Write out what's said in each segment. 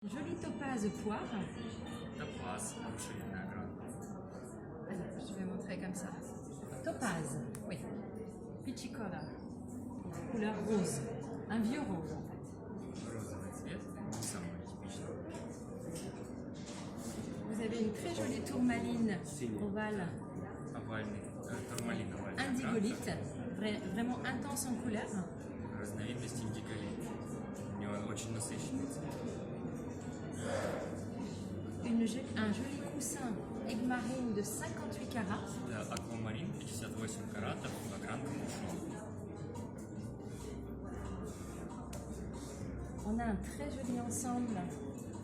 Jolie topaze poire. Topaz, лучше виноград. Alors, je vais montrer comme ça. Topaze, oui. Pichicola, couleur rose. Un vieux rose en fait. Розовый цвет, не самый типичный. Vous avez une très jolie tourmaline ovale, Овальный, турмалин овальный. indigolite, vraiment intense en couleur. Разновидность индиголит. У него очень насыщенный цвет. Un joli coussin aigle marine de 58 carats. Это аквамарин 58 каратов, огранка пушон. On a un très joli ensemble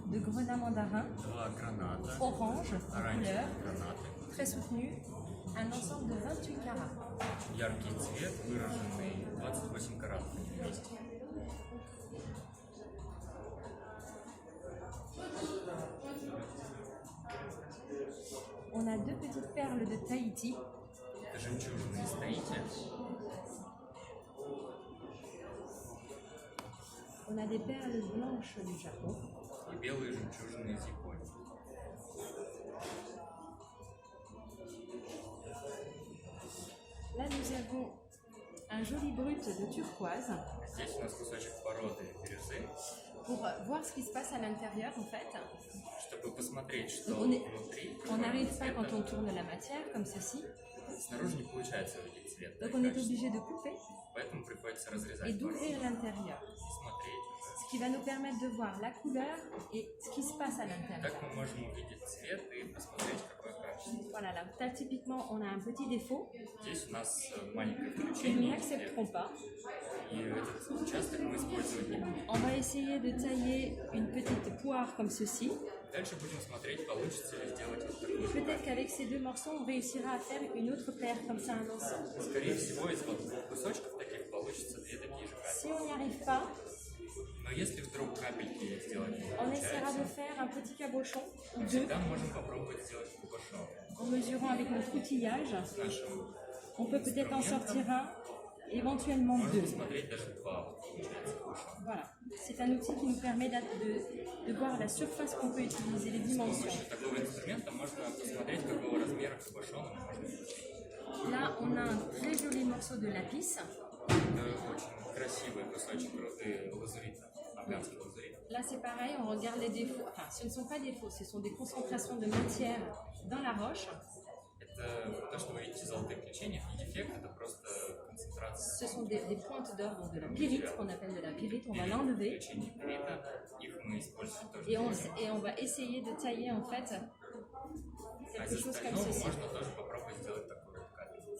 de grenats mandarins, Два граната, orange en couleur, оранжевые гранаты. très soutenu. Un ensemble de 28 carats. Яркий цвет, выраженный 28 каратов вместе. On a deux petites perles de Tahiti. Это жемчужины из Таити. On a des perles blanches du Japon. И белые жемчужины из Японии. Là, nous avons un joli brut de turquoise Здесь у нас кусочек породы бирюзы, pour voir ce qui se passe à l'intérieur en fait. чтобы посмотреть, что On внутри. n'arrive pas цвета. quand on tourne la matière comme ceci. Снаружи не получается увидеть цвет. Donc on est obligé de couper Поэтому приходится et разрезать породу d'ouvrir l'intérieur. и смотреть. Ce qui va nous permettre de voir la couleur et ce qui se passe à l'intérieur. Так мы можем увидеть цвет и посмотреть, какое качество. Voilà, là typiquement on a un petit défaut. Здесь у нас маленькое Nous включение, n'accepterons pas. и этот участок мы использовать не будем. On va essayer de tailler une petite poire comme ceci. Дальше будем смотреть, получится ли сделать вот такую Et же peut-être кашу. qu'avec ces deux morceaux, on réussira à faire une autre paire comme ça, un ensemble. Скорее всего, из вот двух кусочков таких получится две такие же Si капельки. on n'y arrive pas, Но если вдруг капельки сделать не on essaiera de получается, faire un petit cabochon ou deux всегда можем попробовать сделать кубашон en mesurant avec notre outillage. с нашим. On peut peut-être en sortir un, éventuellement Можно deux. посмотреть даже два получается кубашон. Voilà. C'est un outil qui nous permet de voir la surface qu'on peut utiliser, les С dimensions. помощью такого инструмента можно посмотреть, какого размера кабошона мы можем получить. Là, on a un très joli morceau de lapis. Это очень красивый кусочек руды лазурита, афганский лазурит. Là, c'est pareil, on regarde les défauts. Enfin, ce ne sont pas des défauts, ce sont des concentrations de matière dans la roche. Это то, что вы видите золотые включения, не дефект, это просто Ce концентрация sont des pointes d'or, donc de la pyrite, qu'on appelle de la pyrite. On va l'enlever включений пирита. Их мы используем тоже. et on va essayer de tailler en fait А quelque из chose comme остального ceci. можно тоже попробовать сделать такую вот капельку.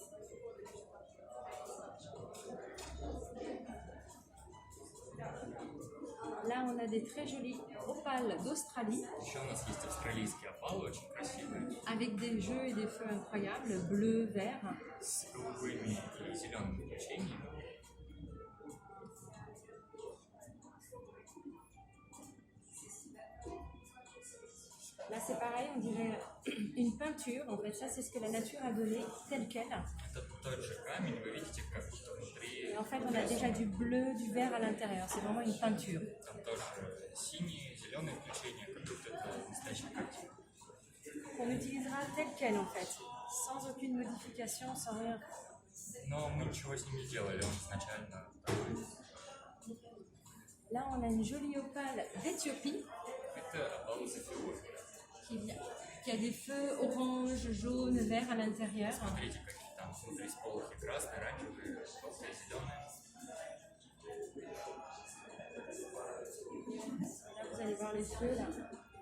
Là, on a des très jolies opales d'Australie Еще у нас есть австралийские опалы, очень красивые, avec des jeux et des feux incroyables, bleu, vert. с голубыми и зелеными включениями. Là, c'est pareil, on dirait une peinture. En fait, ça, c'est ce que la nature a donné tel quel. Это тот же камень, вы видите, как внутри Et en fait, on a déjà du bleu, du vert à l'intérieur. C'est vraiment une peinture. там тоже синие, зеленые включения, как будто это настоящая картина. Qu'on utilisera tel quel, en fait, sans aucune modification, sans rien. Но мы ничего с ним не делали, он изначально такой. Là, on a une jolie opale d'Éthiopie Это опал из Эфиопии. qui a des feux orange, jaune, vert à l'intérieur. Смотрите, какие там внутри сполохи красные, оранжевые, желтые, зеленые. Là, vous allez voir les feux, là.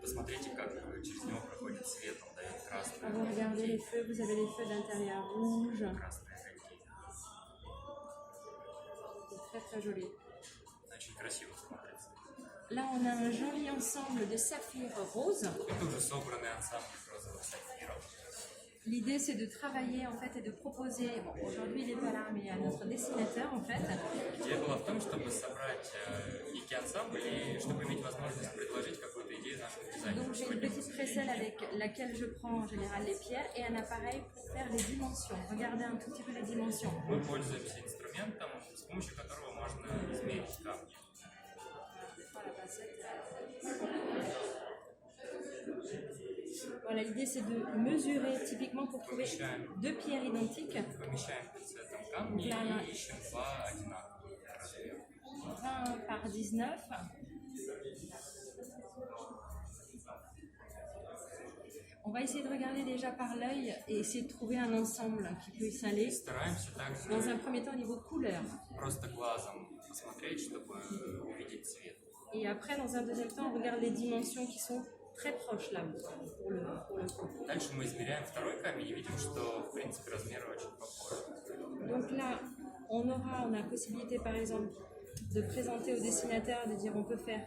Посмотрите, как через него проходит свет, он дает Quand красные, vous regardez les feux, vous avez les feux d'intérieur rouge. красные огоньки. C'est très très joli. Очень красиво смотрится. Là, on a un joli ensemble de saphirs roses. Это уже собранный ансамбль розовых сапфиров. L'idée, c'est de travailler en fait et de proposer. Bon, aujourd'hui, il n'est pas là, mais à notre dessinateur en fait, Идея была в том, чтобы собрать некий ансамбль и чтобы иметь возможность предложить какую-то идею нашему дизайнеру. donc j'ai une petite crécelle avec laquelle je prends en général les pierres et un appareil pour faire les dimensions. Regardez un tout petit peu les dimensions. Мы пользуемся инструментом, с помощью которого можно измерить камни. Des fois, la pincette, Voilà, l'idée c'est de mesurer typiquement pour trouver deux pierres identiques. Помещаем пинцетом камни Ля-ля. и ищем два одинаковых размера. 20 par 19. On va essayer de regarder déjà par l'œil et essayer de trouver un ensemble qui puisse aller. Стараемся также Dans un premier temps au niveau couleur. просто глазом посмотреть, чтобы увидеть цвет. Et après, dans un deuxième temps, on regarde les dimensions qui sont très proches là pour le coup. Дальше мы измеряем второй камень и видим, что в принципе размеры очень похожи. Donc là, on a la possibilité par exemple de présenter au dessinateur, de dire on peut faire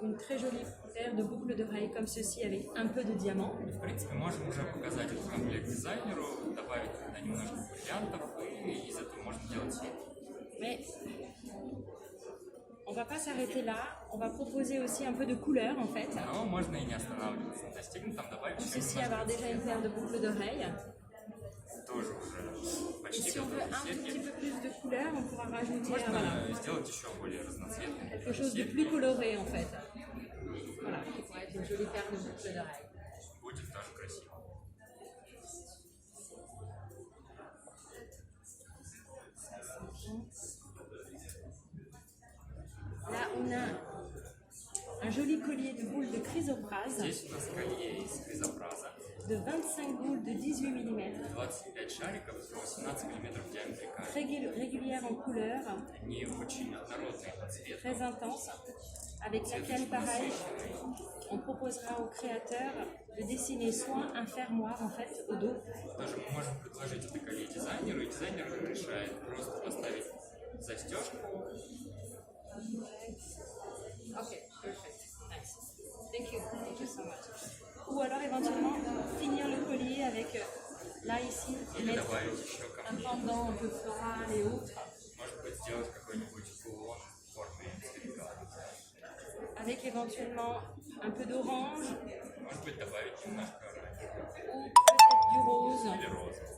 une très jolie paire de boucles d'oreilles comme ceci avec un peu de diamant. В принципе, можем уже показать этот комплект дизайнеру, добавить туда немножко бриллиантов, и из этого можно делать сеть. Mais on va pas s'arrêter là, on va proposer aussi un peu de couleur en fait. Но можно и не останавливаться на достигнутом, добавить Pour еще ceci avoir déjà une paire de boucles d'oreilles. тоже уже Et почти si on veut готовый un tout petit сетки. peu plus de couleur, on pourra rajouter voilà, Можно сделать еще более разноцветные quelque chose de plus coloré en fait. Voilà, qui pourrait être une jolie paire de boucles d'oreilles. будет тоже красиво. Là, on a un joli collier de boules de chrysoprase Здесь у нас колье из хризопраза, de 25 boules de 18 mm, 25 шариков, 18 мм в диаметре каждый. régulière en couleur, Они очень однородные по цвету. très intense, avec laquelle, pareil, on proposera au créateur de dessiner soit un fermoir en fait au dos, Даже мы можем предложить это колье дизайнеру, и дизайнер решает просто поставить застежку. Ok, perfect. Nice. Thank you so much. Ou alors éventuellement finir le collier avec, là ici, Или mettre добавить еще un камни. pendant un peu floral et autres, Может быть, сделать какой-нибудь кулон в форме цветка. avec éventuellement un peu d'orange Может быть, добавить немножко оранжевого ou peut-être du rose, или розового.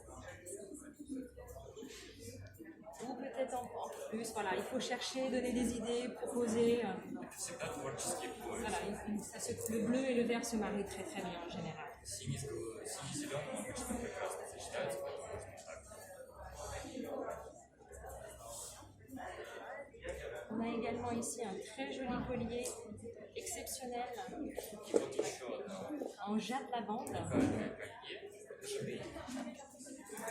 ou peut-être en plus. Voilà, il faut chercher, donner des idées, proposer. Это всегда творческий поиск. Voilà, le bleu et le vert se marient très très bien en général. Синий с зеленым обычно прекрасно сочетаются, поэтому можно так. On a également ici un très joli collier exceptionnel И вот еще одно en jade lavande, уникальное колье. Жды.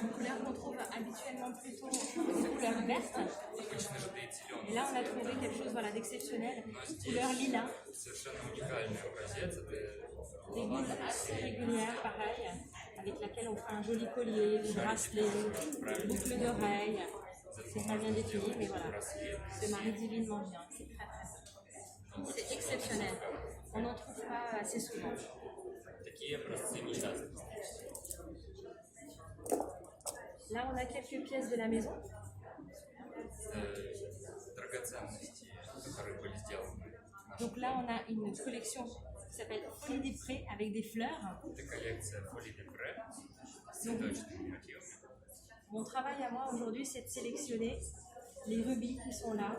une couleur qu'on trouve habituellement plutôt de couleur verte. Обычно жды Et зеленый. là, on a trouvé quelque chose voilà, d'exceptionnel, couleur lilas, Совершенно уникальный образец. Это des boules assez régulières, pareil, avec laquelle on fait un joli collier, des bracelets, des boucles d'oreilles. C'est pas bien défini, mais voilà, se marie divinement bien. C'est très très beau. C'est exceptionnel. On n'en trouve pas assez souvent. такие образцы несчастны. Là, on a quelques pièces de la maison. Драгоценности, которые были сделаны. Donc là, on a une collection qui s'appelle Folie des Prés avec des fleurs. Это коллекция Folie de Pré с цветочными мотивами. Mon travail à moi aujourd'hui, c'est de sélectionner les rubis qui sont là,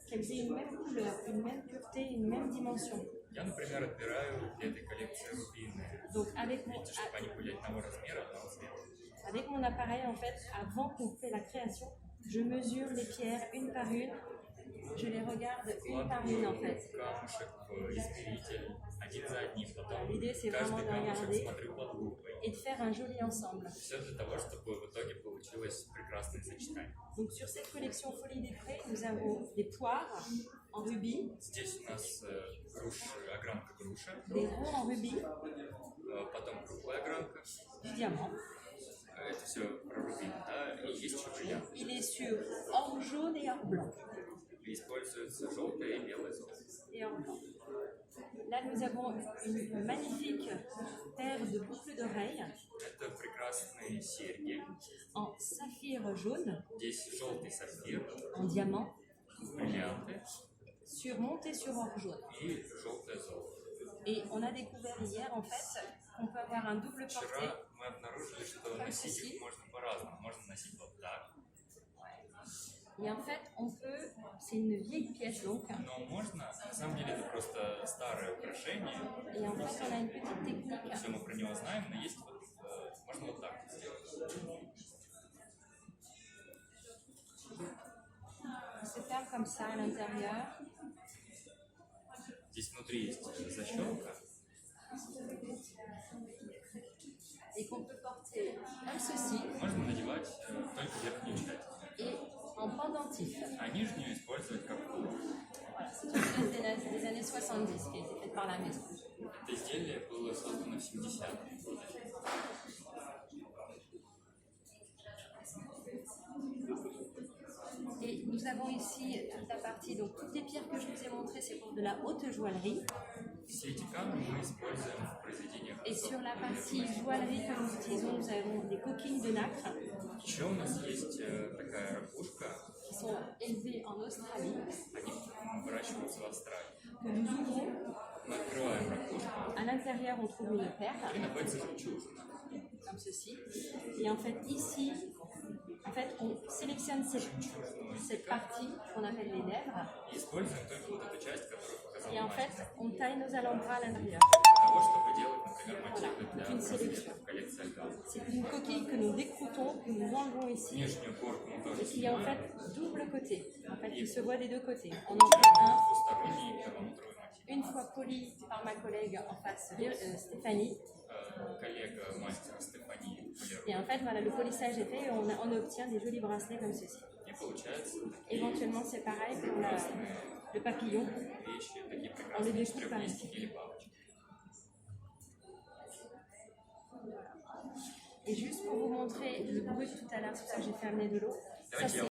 qu'elles aient une même couleur, une même pureté, une même dimension. Я, например, отбираю для этой коллекции рубины. Donc avec Видите, чтобы они были одного размера, одного цвета. avec mon appareil, en fait, avant qu'on fait la création, je mesure les pierres une par une, je les regarde une par une en fait. Камушек в измеритель, один за одним, потом L'idée, c'est vraiment каждый de камушек regarder смотрю под лупой. et de faire un joli ensemble. Все для того, чтобы в итоге получилось прекрасное сочетание. Donc sur cette collection Folie des Prés, nous avons des poires en rubis, Здесь у нас огранка груша, des ronds en rubis, потом круглая огранка. du diamant. Это все про рубин, да, и есть еще бриллиант. Il est sur or jaune et or blanc. И используется желтое и белое золото. Et or blanc. Là, nous avons une magnifique paire de boucles d'oreilles Это прекрасные серьги. en saphir jaune, Здесь желтый сапфир, en diamant, бриллианты surmontés sur or jaune. и желтое золото. Et on a découvert hier, en fait, qu'on peut avoir un double porté. Вчера мы обнаружили, что носить их можно по-разному. Можно носить вот так, Et en fait, c'est une vieille pièce donc, Но можно, на самом деле это просто старое украшение. et en fait, on a une petite technique. Все мы про него знаем, но есть вот, можно вот так сделать. On se ferme comme ça à l'intérieur. Здесь внутри есть защелка, Et qu'on peut porter comme ceci можно надевать только верхнюю часть, et en pendentif. а нижнюю использовать как кулон. Voilà, c'est une pièce des années 70 qui a été faite par la maison. Это изделие было создано в 70-е годы. Et nous avons ici toute la partie, donc toutes les pierres que je vous ai montrées, c'est pour de la haute joaillerie. Все эти камни мы используем в произведениях. Et sur la partie joaillerie que nous utilisons, nous avons des coquilles de nacre Еще у нас есть такая ракушка, qui sont élevées en Australie, они выращиваются в Австралии. que nous ouvrons. Мы открываем ракушку, À l'intérieur, on trouve une perle, и находится жемчужина. comme ceci. Et en fait, ici, on sélectionne cette partie qu'on appelle les lèvres. И используем только вот эту часть, которую показал Et en fait, мастер, on taille nos alhambras à l'intérieur. для того, чтобы делать, например, мотивы для Une sélection. браслетов, коллекции альгам. C'est une coquille que nous décroutons, que nous enlevons ici, Внешнюю горку мы тоже et qui est en fait снимаем, double côté. En fait, il se voit des deux côtés. On en fait un, двусторонний перламутровый мотив. une fois poli par ma collègue en face, Stéphanie. Коллега мастера Стефани полирует. Et en fait, voilà, le polissage est fait et on obtient des jolis bracelets comme ceci. И получается такие Éventuellement, c'est pareil pour le papillon. вещи, такие On les прекрасные découpe четырехлистики или палочки. Et juste pour vous montrer le brut tout à l'heure, c'est ça que j'ai fait amener de l'eau. Ça, Давайте я c'est